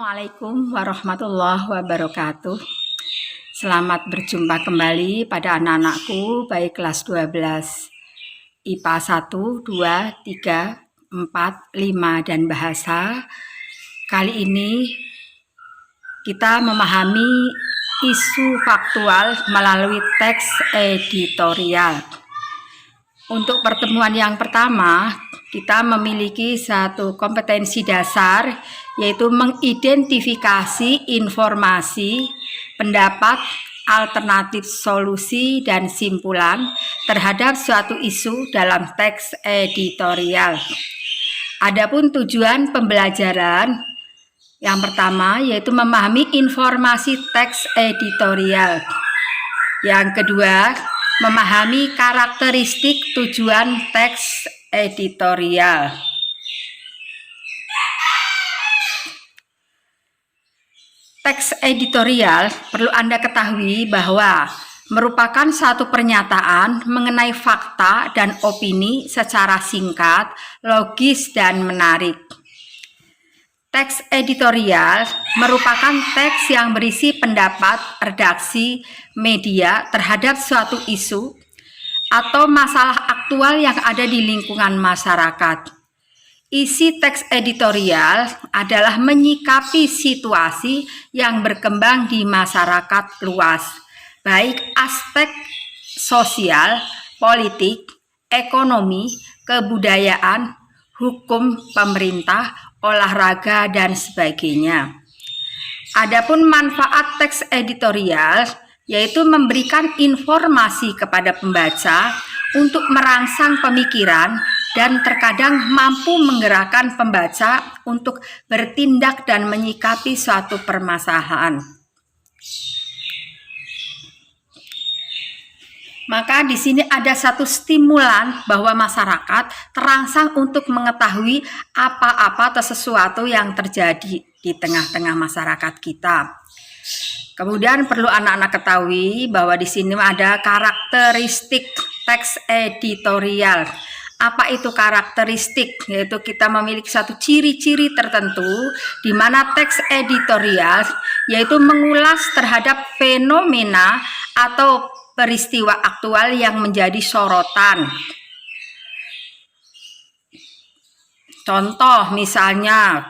Assalamualaikum warahmatullahi wabarakatuh. Selamat berjumpa kembali pada anak-anakku baik kelas 12 IPA 1, 2, 3, 4, 5 dan bahasa. Kali ini kita memahami isu faktual melalui teks editorial. Untuk pertemuan yang pertama, kita memiliki satu kompetensi dasar, yaitu mengidentifikasi informasi, pendapat, alternatif solusi, dan simpulan terhadap suatu isu dalam teks editorial. Adapun tujuan pembelajaran yang pertama yaitu memahami informasi teks editorial. Yang kedua, memahami karakteristik tujuan teks editorial. Teks editorial perlu Anda ketahui bahwa merupakan satu pernyataan mengenai fakta dan opini secara singkat, logis, dan menarik. Teks editorial merupakan teks yang berisi pendapat redaksi media terhadap suatu isu atau masalah aktual yang ada di lingkungan masyarakat. Isi teks editorial adalah menyikapi situasi yang berkembang di masyarakat luas, baik aspek sosial, politik, ekonomi, kebudayaan, hukum, pemerintah, olahraga, dan sebagainya. Adapun manfaat teks editorial yaitu memberikan informasi kepada pembaca untuk merangsang pemikiran dan terkadang mampu menggerakkan pembaca untuk bertindak dan menyikapi suatu permasalahan. Maka di sini ada satu stimulan bahwa masyarakat terangsang untuk mengetahui apa-apa atau sesuatu yang terjadi di tengah-tengah masyarakat kita. Kemudian perlu anak-anak ketahui bahwa di sini ada karakteristik teks editorial. Apa itu karakteristik? Yaitu kita memiliki satu ciri-ciri tertentu di mana teks editorial yaitu mengulas terhadap fenomena atau peristiwa aktual yang menjadi sorotan. Contoh misalnya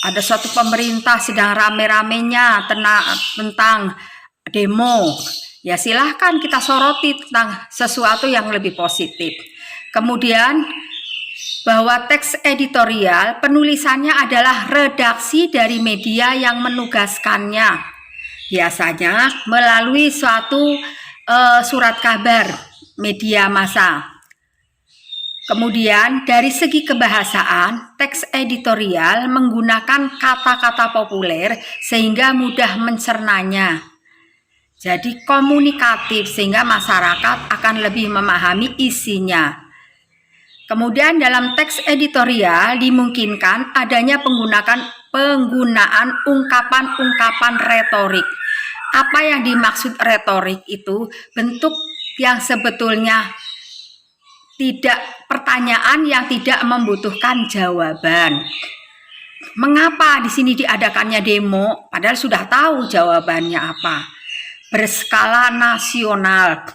ada suatu pemerintah sedang rame-ramenya tentang demo. Ya silahkan kita soroti tentang sesuatu yang lebih positif. Kemudian bahwa teks editorial penulisannya adalah redaksi dari media yang menugaskannya. Biasanya melalui suatu surat kabar media massa. Kemudian dari segi kebahasaan, teks editorial menggunakan kata-kata populer sehingga mudah mencernanya. Jadi komunikatif sehingga masyarakat akan lebih memahami isinya. Kemudian dalam teks editorial dimungkinkan adanya penggunaan ungkapan-ungkapan retorik. Apa yang dimaksud retorik itu? Bentuk yang sebetulnya pertanyaan yang tidak membutuhkan jawaban. Mengapa di sini diadakannya demo? Padahal sudah tahu jawabannya apa. Berskala nasional,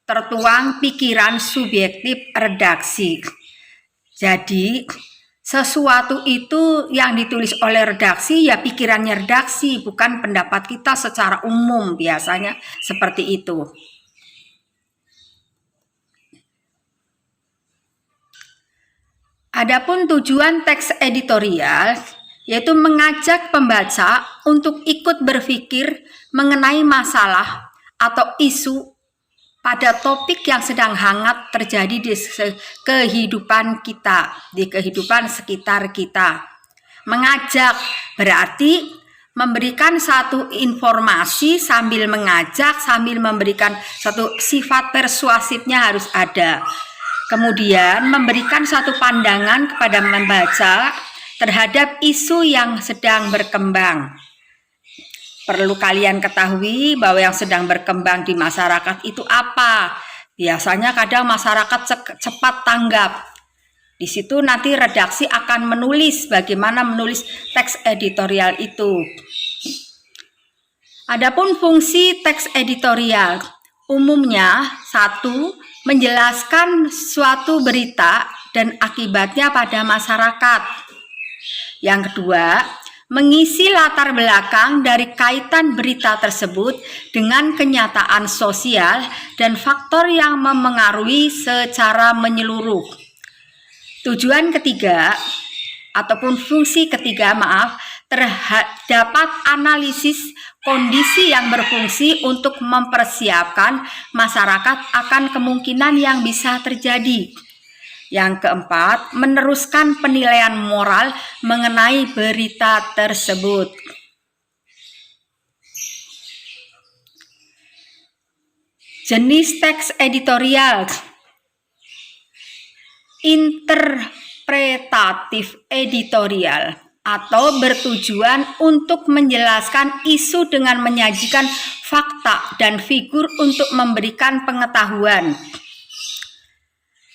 tertuang pikiran subjektif redaksi. Jadi sesuatu itu yang ditulis oleh redaksi ya pikirannya redaksi, bukan pendapat kita secara umum, biasanya seperti itu. Adapun tujuan teks editorial yaitu mengajak pembaca untuk ikut berpikir mengenai masalah atau isu pada topik yang sedang hangat terjadi di kehidupan kita, di kehidupan sekitar kita. Mengajak berarti memberikan satu informasi sambil mengajak, sambil memberikan satu sifat persuasifnya harus ada. Kemudian memberikan satu pandangan kepada membaca terhadap isu yang sedang berkembang. Perlu kalian ketahui bahwa yang sedang berkembang di masyarakat itu apa? Biasanya kadang masyarakat cepat tanggap. Di situ nanti redaksi akan menulis bagaimana menulis teks editorial itu. Adapun fungsi teks editorial, umumnya satu, menjelaskan suatu berita dan akibatnya pada masyarakat. Yang kedua, mengisi latar belakang dari kaitan berita tersebut dengan kenyataan sosial dan faktor yang memengaruhi secara menyeluruh. Tujuan ketiga ataupun fungsi ketiga, terdapat analisis kondisi yang berfungsi untuk mempersiapkan masyarakat akan kemungkinan yang bisa terjadi. Yang keempat, meneruskan penilaian moral mengenai berita tersebut. Jenis teks editorial: interpretatif editorial, atau bertujuan untuk menjelaskan isu dengan menyajikan fakta dan figur untuk memberikan pengetahuan.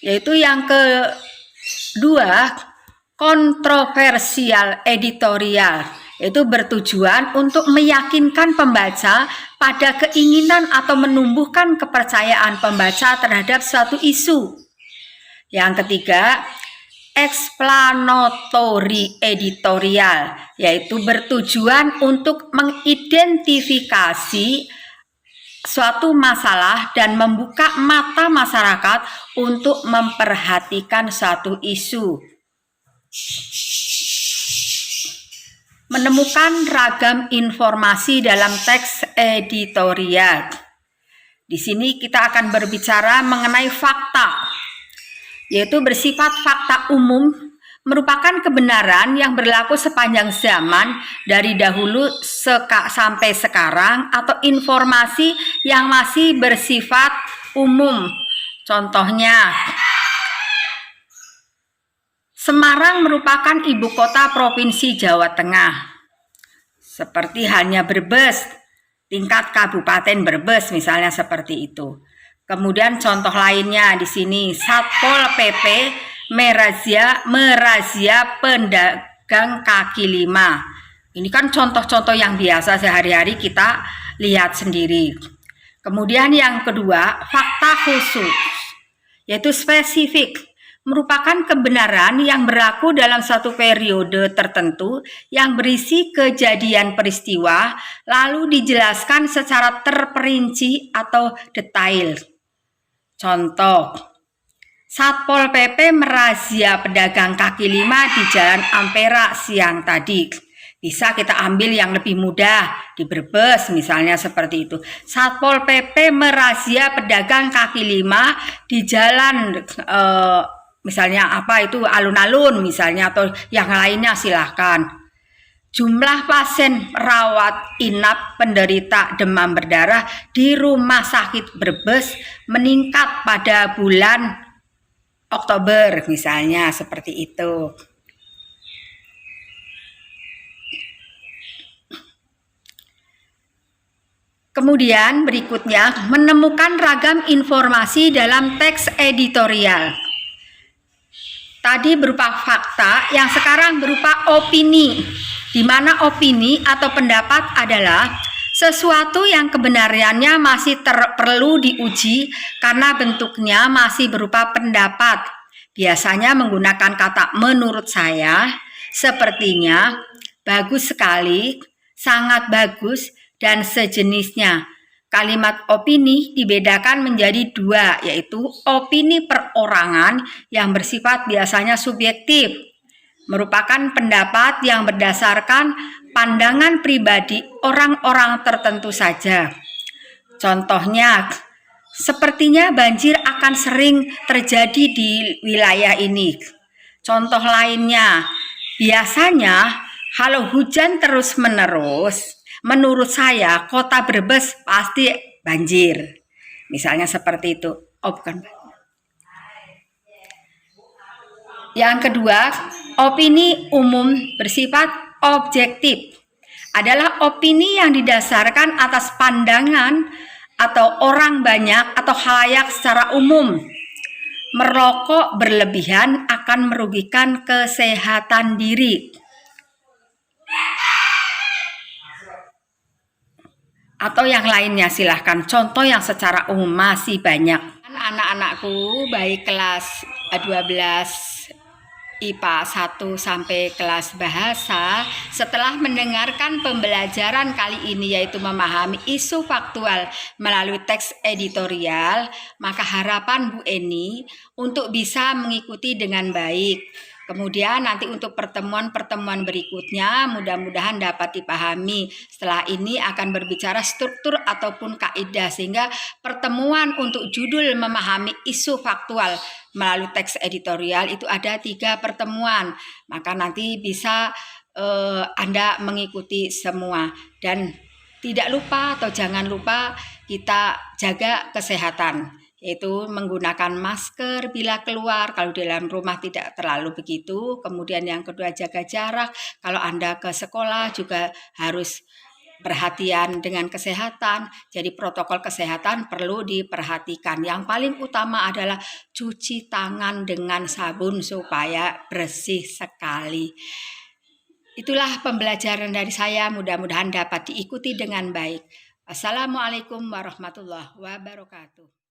Yaitu yang kedua, kontroversial editorial, yaitu bertujuan untuk meyakinkan pembaca pada keinginan atau menumbuhkan kepercayaan pembaca terhadap suatu isu. Yang ketiga, explanatory editorial, yaitu bertujuan untuk mengidentifikasi suatu masalah dan membuka mata masyarakat untuk memperhatikan suatu isu. Menemukan ragam informasi dalam teks editorial. Di sini kita akan berbicara mengenai fakta, yaitu bersifat fakta umum, merupakan kebenaran yang berlaku sepanjang zaman dari dahulu sampai sekarang, atau informasi yang masih bersifat umum. Contohnya, Semarang merupakan ibu kota provinsi Jawa Tengah, seperti halnya Brebes, tingkat Kabupaten Brebes misalnya seperti itu. Kemudian contoh lainnya di sini, Satpol PP merazia pedagang kaki lima. Ini kan contoh-contoh yang biasa sehari-hari kita lihat sendiri. Kemudian yang kedua, fakta khusus, yaitu spesifik, merupakan kebenaran yang berlaku dalam satu periode tertentu yang berisi kejadian peristiwa, lalu dijelaskan secara terperinci atau detail. Contoh, Satpol PP merazia pedagang kaki lima di Jalan Ampera siang tadi. Bisa kita ambil yang lebih mudah, di Brebes misalnya seperti itu. Satpol PP merazia pedagang kaki lima di jalan misalnya apa itu, alun-alun misalnya, atau yang lainnya silahkan. Jumlah pasien rawat inap penderita demam berdarah di Rumah Sakit Brebes meningkat pada bulan Oktober misalnya seperti itu. Kemudian berikutnya, menemukan ragam informasi dalam teks editorial. Tadi berupa fakta, yang sekarang berupa opini, di mana opini atau pendapat adalah sesuatu yang kebenarannya masih perlu diuji karena bentuknya masih berupa pendapat. Biasanya menggunakan kata menurut saya, sepertinya, bagus sekali, sangat bagus, dan sejenisnya. Kalimat opini dibedakan menjadi dua, yaitu opini perorangan yang bersifat biasanya subjektif, merupakan pendapat yang berdasarkan pandangan pribadi orang-orang tertentu saja. Contohnya, sepertinya banjir akan sering terjadi di wilayah ini. Contoh lainnya, biasanya kalau hujan terus-menerus, menurut saya kota Brebes pasti banjir. Misalnya seperti itu. Oh, bukan. Yang kedua, opini umum bersifat objektif. Adalah opini yang didasarkan atas pandangan atau orang banyak atau khalayak secara umum. Merokok berlebihan akan merugikan kesehatan diri. Atau yang lainnya silahkan. Contoh yang secara umum masih banyak. Anak-anakku baik kelas 12 IPA 1 sampai kelas bahasa, setelah mendengarkan pembelajaran kali ini yaitu memahami isu faktual melalui teks editorial, maka harapan Bu Eni untuk bisa mengikuti dengan baik. Kemudian nanti untuk pertemuan-pertemuan berikutnya mudah-mudahan dapat dipahami. Setelah ini akan berbicara struktur ataupun kaidah, sehingga pertemuan untuk judul memahami isu faktual melalui teks editorial itu ada 3 pertemuan. Maka nanti bisa Anda mengikuti semua. Dan tidak lupa atau jangan lupa kita jaga kesehatan, yaitu menggunakan masker bila keluar, kalau di dalam rumah tidak terlalu begitu. Kemudian yang kedua jaga jarak, kalau Anda ke sekolah juga harus perhatian dengan kesehatan. Jadi protokol kesehatan perlu diperhatikan. Yang paling utama adalah cuci tangan dengan sabun supaya bersih sekali. Itulah pembelajaran dari saya, mudah-mudahan dapat diikuti dengan baik. Assalamualaikum warahmatullahi wabarakatuh.